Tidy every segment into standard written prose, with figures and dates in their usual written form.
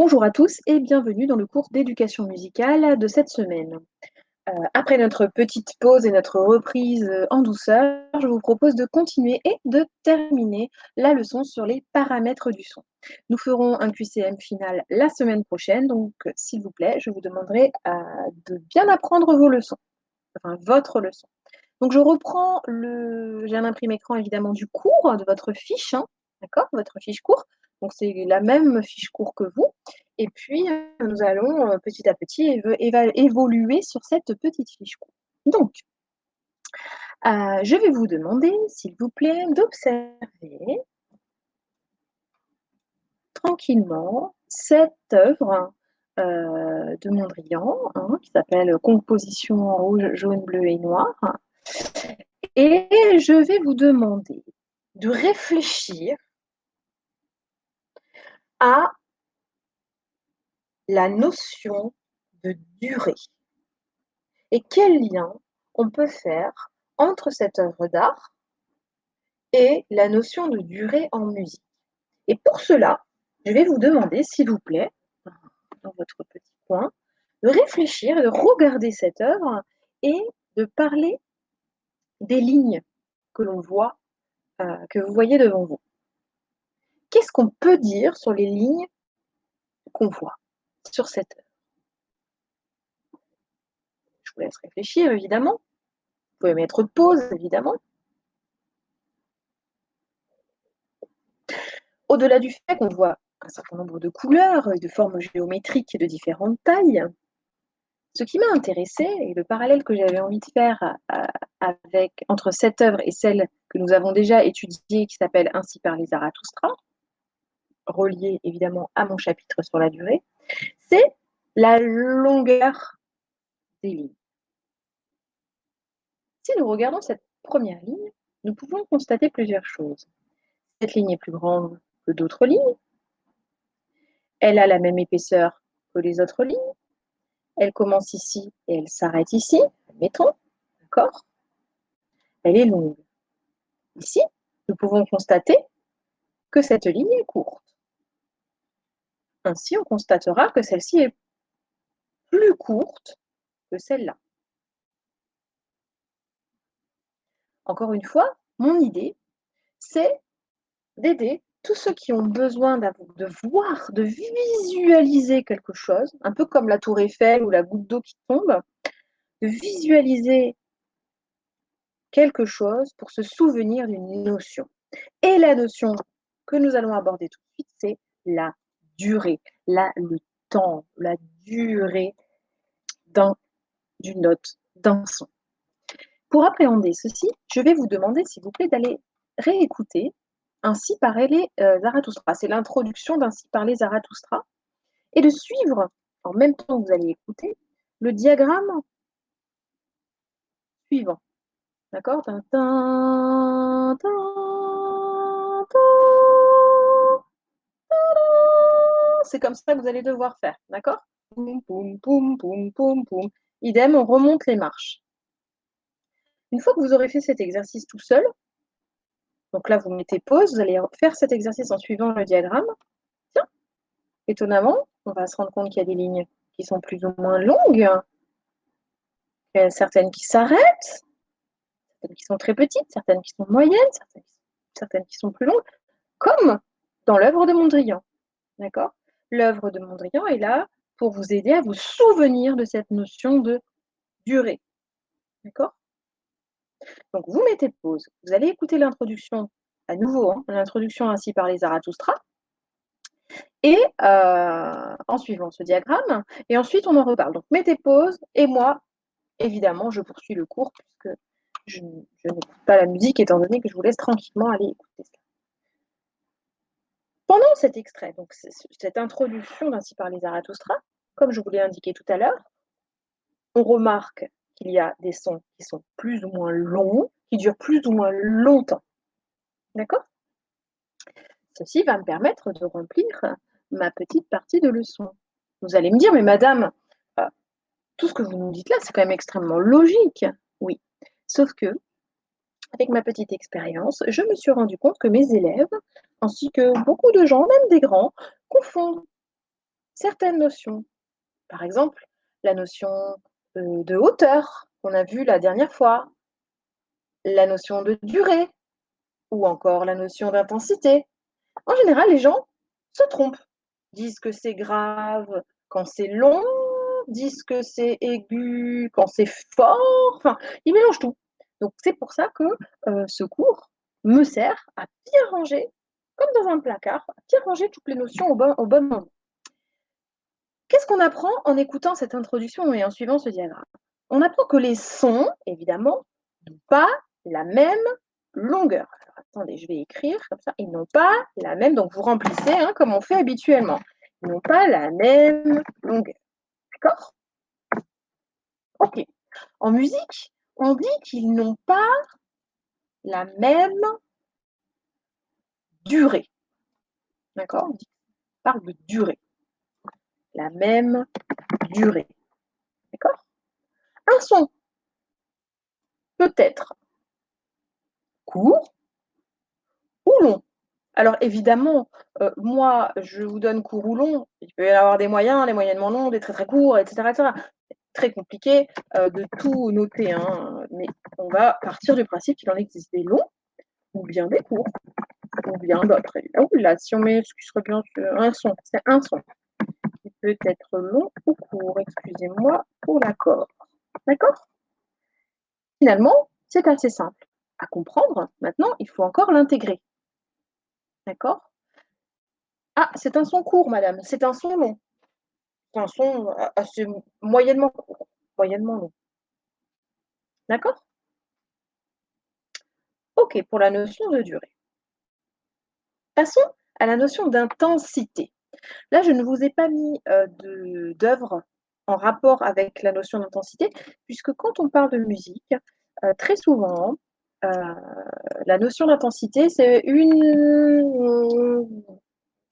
Bonjour à tous et bienvenue dans le cours d'éducation musicale de cette semaine. Après notre petite pause et notre reprise en douceur, je vous propose de continuer et de terminer la leçon sur les paramètres du son. Nous ferons un QCM final la semaine prochaine, donc s'il vous plaît, je vous demanderai de bien apprendre vos leçons, enfin votre leçon. Donc je reprends j'ai un imprimé écran évidemment du cours, de votre fiche, hein, d'accord? Votre fiche cours. Donc c'est la même fiche cours que vous. Et puis nous allons petit à petit évoluer sur cette petite fiche cours. Donc, je vais vous demander, s'il vous plaît, d'observer tranquillement cette œuvre de Mondrian, hein, qui s'appelle Composition en rouge, jaune, bleu et noir. Et je vais vous demander de réfléchir à la notion de durée. Et quel lien on peut faire entre cette œuvre d'art et la notion de durée en musique. Et pour cela, je vais vous demander, s'il vous plaît, dans votre petit coin, de réfléchir et de regarder cette œuvre et de parler des lignes que l'on voit, que vous voyez devant vous. Qu'est-ce qu'on peut dire sur les lignes qu'on voit sur cette œuvre? Je vous laisse réfléchir, évidemment. Vous pouvez mettre pause, évidemment. Au-delà du fait qu'on voit un certain nombre de couleurs et de formes géométriques de différentes tailles, ce qui m'a intéressée et le parallèle que j'avais envie de faire entre cette œuvre et celle que nous avons déjà étudiée qui s'appelle Ainsi parlait Zarathustra, reliée évidemment à mon chapitre sur la durée, c'est la longueur des lignes. Si nous regardons cette première ligne, nous pouvons constater plusieurs choses. Cette ligne est plus grande que d'autres lignes. Elle a la même épaisseur que les autres lignes. Elle commence ici et elle s'arrête ici, admettons, d'accord? Elle est longue. Ici, nous pouvons constater que cette ligne est courte. Ainsi, on constatera que celle-ci est plus courte que celle-là. Encore une fois, mon idée, c'est d'aider tous ceux qui ont besoin de voir, de visualiser quelque chose, un peu comme la tour Eiffel ou la goutte d'eau qui tombe, de visualiser quelque chose pour se souvenir d'une notion. Et la notion que nous allons aborder tout de suite, c'est la durée, le temps, la durée d'une note, d'un son. Pour appréhender ceci, je vais vous demander, s'il vous plaît, d'aller réécouter Ainsi parlait Zarathustra. C'est l'introduction d'Ainsi parlait Zarathustra. Et de suivre, en même temps que vous allez écouter, le diagramme suivant. D'accord? C'est comme ça que vous allez devoir faire. D'accord? Poum, poum, poum, poum, poum, poum. Idem, on remonte les marches. Une fois que vous aurez fait cet exercice tout seul, donc là, vous mettez pause, vous allez faire cet exercice en suivant le diagramme. Tiens, étonnamment, on va se rendre compte qu'il y a des lignes qui sont plus ou moins longues, il y a certaines qui s'arrêtent, certaines qui sont très petites, certaines qui sont moyennes, certaines qui sont plus longues, comme dans l'œuvre de Mondrian. D'accord? L'œuvre de Mondrian est là pour vous aider à vous souvenir de cette notion de durée. D'accord? Donc, vous mettez pause, vous allez écouter l'introduction à nouveau, hein, l'introduction Ainsi parlait Zarathustra, et en suivant ce diagramme, et ensuite on en reparle. Donc, mettez pause, et moi, évidemment, je poursuis le cours, puisque je n'écoute pas la musique, étant donné que je vous laisse tranquillement aller écouter ça. Pendant cet extrait, donc cette introduction d'Ainsi parlait Zarathustra, comme je vous l'ai indiqué tout à l'heure, on remarque qu'il y a des sons qui sont plus ou moins longs, qui durent plus ou moins longtemps. D'accord? Ceci va me permettre de remplir ma petite partie de leçon. Vous allez me dire, mais madame, tout ce que vous nous dites là, c'est quand même extrêmement logique. Oui, sauf que, avec ma petite expérience, je me suis rendu compte que mes élèves, ainsi que beaucoup de gens, même des grands, confondent certaines notions. Par exemple, la notion de hauteur qu'on a vue la dernière fois, la notion de durée ou encore la notion d'intensité. En général, les gens se trompent, disent que c'est grave quand c'est long, disent que c'est aigu quand c'est fort, enfin, ils mélangent tout. Donc c'est pour ça que, ce cours me sert à bien ranger, comme dans un placard, à bien ranger toutes les notions au bon moment. Qu'est-ce qu'on apprend en écoutant cette introduction et en suivant ce diagramme? On apprend que les sons, évidemment, n'ont pas la même longueur. Alors attendez, je vais écrire comme ça. Ils n'ont pas la même, donc vous remplissez hein, comme on fait habituellement. Ils n'ont pas la même longueur. D'accord? Ok. En musique, on dit qu'ils n'ont pas la même durée. D'accord? On parle de durée. La même durée. D'accord? Un son peut être court ou long. Alors évidemment, moi, je vous donne court ou long, il peut y avoir des moyens, des moyennement longs, des très, très courts et cetera. C'est très compliqué, de tout noter, hein, mais on va partir du principe qu'il en existe des longs ou bien des courts ou bien d'autres évidemment. Ouh là, si on met ce qui serait bien un son, c'est un son qui peut être long ou court, excusez-moi pour l'accord. D'accord? Finalement, c'est assez simple à comprendre. Maintenant, il faut encore l'intégrer. D'accord? Ah, c'est un son court madame, c'est un son long. C'est un son assez moyennement court, moyennement long. D'accord? OK, pour la notion de durée. Passons à la notion d'intensité. Là, je ne vous ai pas mis, d'œuvre en rapport avec la notion d'intensité, puisque quand on parle de musique, très souvent, heu, la notion d'intensité, c'est de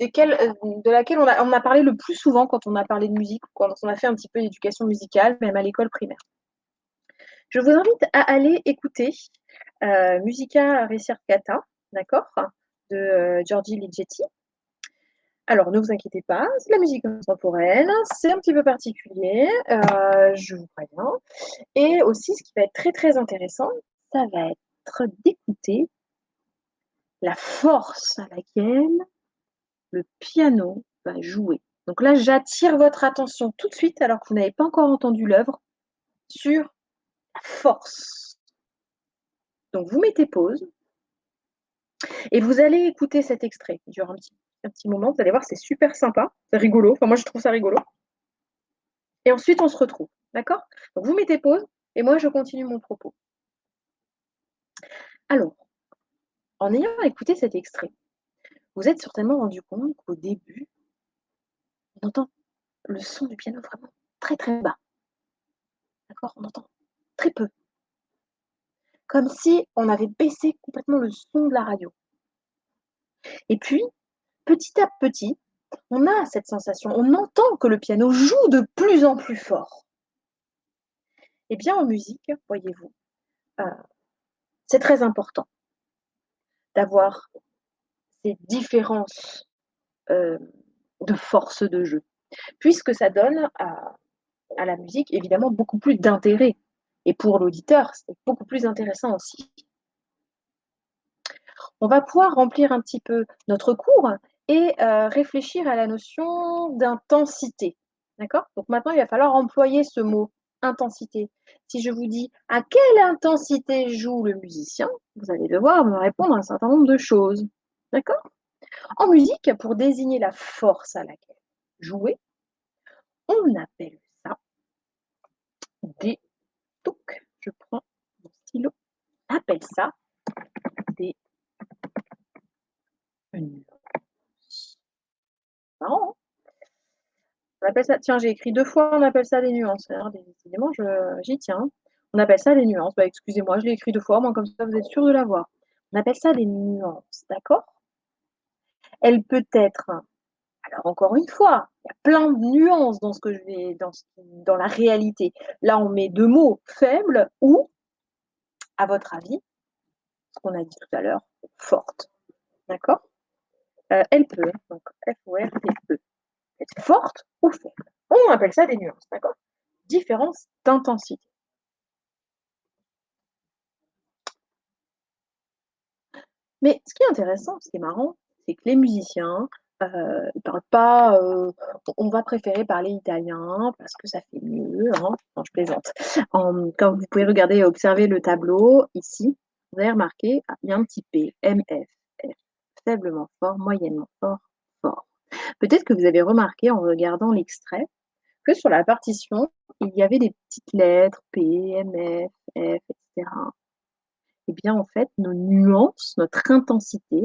laquelle on a parlé le plus souvent quand on a parlé de musique ou quand on a fait un petit peu d'éducation musicale, même à l'école primaire. Je vous invite à aller écouter, Musica Ricercata, d'accord? De, Giorgi Ligeti. Alors ne vous inquiétez pas, c'est de la musique contemporaine, c'est un petit peu particulier, je vous préviens et aussi ce qui va être très, très intéressant, ça va être d'écouter la force à laquelle le piano va jouer. Donc là, j'attire votre attention tout de suite, alors que vous n'avez pas encore entendu l'œuvre, sur la force. Donc vous mettez pause et vous allez écouter cet extrait. Il dure un petit moment, vous allez voir, c'est super sympa, c'est rigolo. Enfin, moi, je trouve ça rigolo. Et ensuite, on se retrouve. D'accord? Donc, vous mettez pause et moi, je continue mon propos. Alors, en ayant écouté cet extrait, vous êtes certainement rendu compte qu'au début, on entend le son du piano vraiment très très bas. D'accord? On entend très peu. Comme si on avait baissé complètement le son de la radio. Et puis, petit à petit, on a cette sensation, on entend que le piano joue de plus en plus fort. Eh bien, en musique, voyez-vous, heu, c'est très important d'avoir ces différences, heu, de force de jeu, puisque ça donne à la musique, évidemment, beaucoup plus d'intérêt et pour l'auditeur, c'est beaucoup plus intéressant aussi. On va pouvoir remplir un petit peu notre cours et réfléchir à la notion d'intensité. D'accord? Donc maintenant, il va falloir employer ce mot intensité. Si je vous dis à quelle intensité joue le musicien, vous allez devoir me répondre un certain nombre de choses. D'accord? En musique, pour désigner la force à laquelle jouer, on appelle ça des donc je prends mon stylo, on appelle ça des nuances. Marrant, hein? On appelle ça tiens, j'ai écrit 2 fois, on appelle ça des nuances. Alors décidément, j'y tiens. On appelle ça des nuances. Bah, excusez-moi, je l'ai écrit 2 fois, moi comme ça vous êtes sûr de l'avoir. On appelle ça des nuances, d'accord? Elle peut être alors encore une fois, il y a plein de nuances dans ce que je vais dans la réalité. Là, on met 2 mots faibles ou, à votre avis, ce qu'on a dit tout à l'heure, forte, d'accord? Elle peut, donc F-O-R-T-E, être forte ou on appelle ça des nuances, d'accord? Différence d'intensité. Mais ce qui est intéressant, ce qui est marrant, c'est que les musiciens, ils parlent pas, on va préférer parler italien parce que ça fait mieux, hein. Non, je plaisante. Quand vous pouvez regarder et observer le tableau ici, vous allez remarquer, il y a un petit P, MF, F, faiblement fort, moyennement fort, fort. Peut-être que vous avez remarqué en regardant l'extrait que sur la partition, il y avait des petites lettres P, MF, F, et cetera. Eh bien, en fait, nos nuances, notre intensité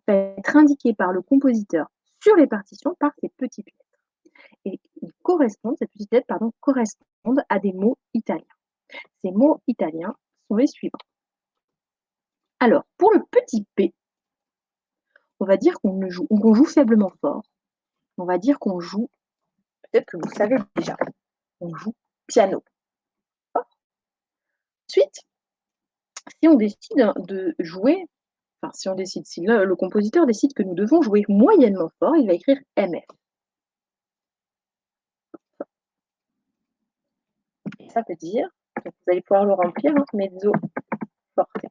va être indiquée par le compositeur sur les partitions par ces petites lettres. Et ces petites lettres, pardon, correspondent à des mots italiens. Ces mots italiens sont les suivants. Alors, pour le petit P, on va dire qu'on joue faiblement fort. On va dire qu'on joue, peut-être que vous le savez déjà, on joue piano. Ensuite, si on décide de jouer, enfin si on décide, si le compositeur décide que nous devons jouer moyennement fort, il va écrire MF. Et ça veut dire, donc vous allez pouvoir le remplir, hein, mezzo forte.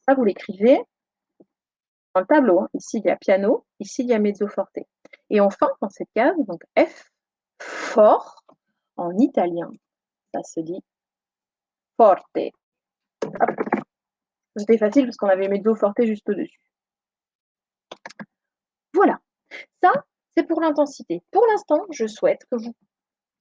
Ça, vous l'écrivez dans le tableau. Hein. Ici, il y a piano, ici, il y a mezzo forte. Et enfin, dans cette case, donc F, fort, en italien, ça se dit forte. C'était facile parce qu'on avait mezzo forte juste au-dessus. Voilà. Ça, c'est pour l'intensité. Pour l'instant, je souhaite que vous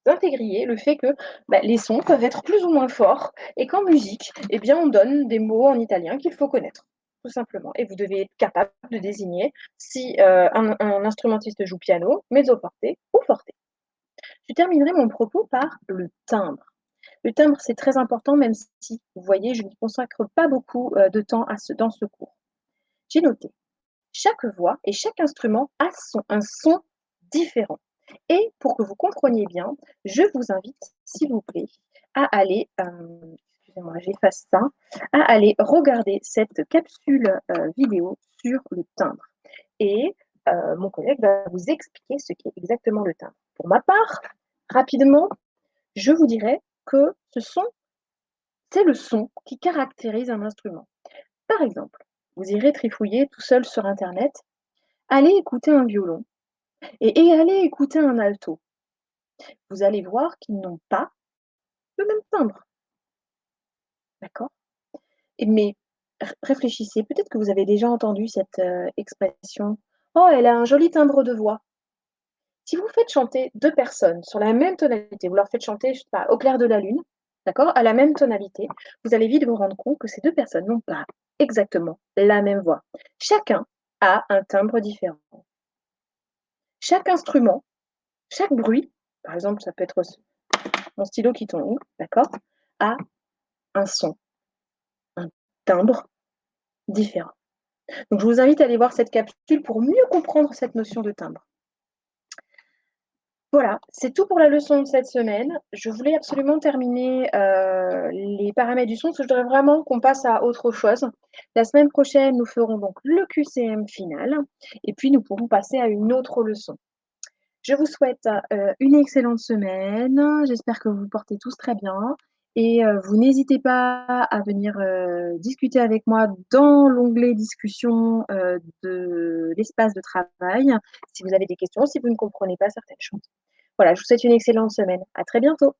intégriez le fait que les sons peuvent être plus ou moins forts et qu'en musique, eh bien, on donne des mots en italien qu'il faut connaître, tout simplement. Et vous devez être capable de désigner si un instrumentiste joue piano, mezzo forte ou forte. Je terminerai mon propos par le timbre. Le timbre, c'est très important, même si, vous voyez, je n'y consacre pas beaucoup de temps dans ce cours. J'ai noté, chaque voix et chaque instrument a un son différent. Et pour que vous compreniez bien, je vous invite, s'il vous plaît, à aller, excusez-moi, j'efface ça, à aller regarder cette capsule vidéo sur le timbre. Et mon collègue va vous expliquer ce qu'est exactement le timbre. Pour ma part, rapidement, je vous dirais que c'est le son qui caractérise un instrument. Par exemple, vous irez trifouiller tout seul sur Internet, allez écouter un violon et allez écouter un alto. Vous allez voir qu'ils n'ont pas le même timbre, d'accord? Mais réfléchissez, peut-être que vous avez déjà entendu cette expression: «Oh, elle a un joli timbre de voix». Si vous faites chanter 2 personnes sur la même tonalité, vous leur faites chanter, je sais pas, «Au clair de la lune», d'accord? À la même tonalité, vous allez vite vous rendre compte que ces 2 personnes n'ont pas exactement la même voix. Chacun a un timbre différent. Chaque instrument, chaque bruit, par exemple, ça peut être mon stylo qui tombe, d'accord? A un son, un timbre différent. Donc je vous invite à aller voir cette capsule pour mieux comprendre cette notion de timbre. Voilà, c'est tout pour la leçon de cette semaine. Je voulais absolument terminer, les paramètres du son, parce que je voudrais vraiment qu'on passe à autre chose. La semaine prochaine, nous ferons donc le QCM final et puis nous pourrons passer à une autre leçon. Je vous souhaite, une excellente semaine. J'espère que vous vous portez tous très bien et vous n'hésitez pas à venir, discuter avec moi dans l'onglet discussion, de l'espace de travail, si vous avez des questions, si vous ne comprenez pas certaines choses. Voilà, je vous souhaite une excellente semaine. À très bientôt.